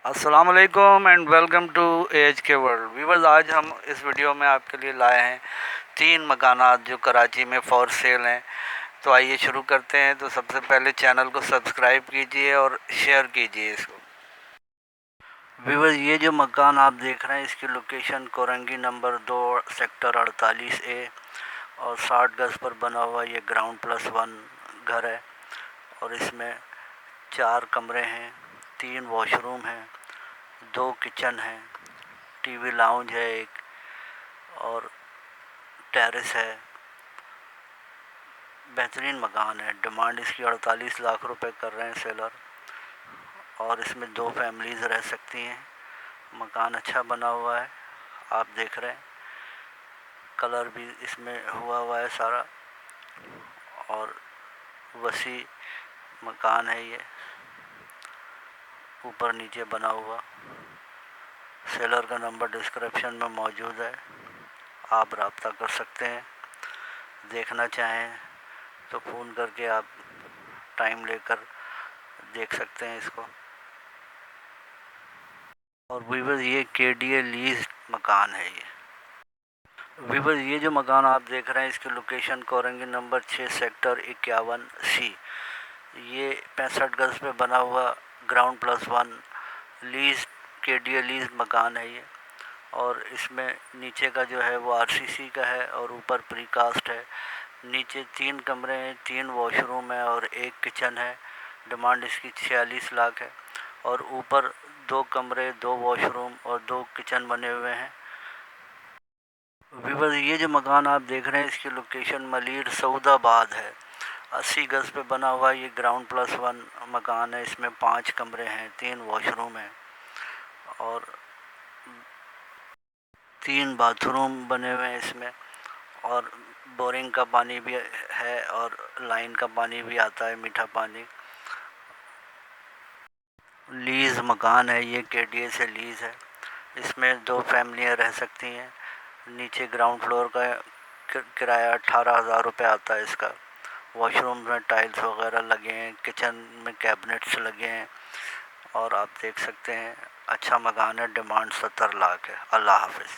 अस्सलाम वालेकुम and welcome to as के वर्ल्ड व्यूवर्स। आज हम इस वीडियो में आपके लिए लाए हैं 3 मकानात जो कराची में फॉर सेल हैं। तो आइए शुरू करते हैं। तो सबसे पहले चैनल को सब्सक्राइब कीजिए और शेयर कीजिए इसको। व्यूवर्स, ये जो मकान आप देख रहे हैं इसकी location Korangi number 2 sector 48A और 60 गज पर बना हुआ ये ग्राउंड +1 घर है। और इसमें 4 कमरे हैं, 3 वॉशरूम हैं, 2 किचन हैं, टीवी लाउंज है एक और टेरेस है। बेहतरीन मकान है। डिमांड इसकी 48 लाख रुपए कर रहे हैं सेलर। और इसमें 2 फैमिलीज रह सकती हैं। मकान अच्छा बना हुआ है, आप देख रहे हैं। कलर भी इसमें हुआ है सारा। और वसी मकान है ये, ऊपर नीचे बना हुआ। सेलर का नंबर डिस्क्रिप्शन में मौजूद है, आप रब्ता कर सकते हैं। देखना चाहें तो फ़ोन करके आप टाइम लेकर देख सकते हैं इसको। और व्यूवर्स, ये KDA लीज मकान है ये। व्यूवर्स, ये जो मकान आप देख रहे हैं इसकी location Korangi number 6 sector 51C। ये 65 गज पे बना हुआ ग्राउंड +1 लीज KDA लीज मकान है ये। और इसमें नीचे का जो है वो RCC का है और ऊपर प्रीकास्ट है। नीचे 3 कमरे हैं, 3 वॉशरूम है और 1 किचन है। डिमांड इसकी 46 लाख है। और ऊपर 2 कमरे, 2 वॉशरूम और 2 किचन बने हुए हैं। व्यूअर्स, ये जो मकान आप देख रहे हैं इसकी लोकेशन मलिर सऊदाबाद है। 80 गज पे बना हुआ ये ग्राउंड +1 मकान है। इसमें 5 कमरे हैं, 3 वॉशरूम हैं और 3 बाथरूम बने हुए हैं इसमें। और बोरिंग का पानी भी है और लाइन का पानी भी आता है, मीठा पानी। लीज़ मकान है ये, KDA से लीज़ है। इसमें 2 फैमिलियाँ रह सकती हैं। नीचे ग्राउंड फ्लोर का किराया 18,000 रुपये आता है इसका। वॉशरूम में टाइल्स वगैरह लगे हैं, किचन में कैबिनेट्स लगे हैं। और आप देख सकते हैं अच्छा मकान है। डिमांड 70 लाख है। अल्लाह हाफिज़।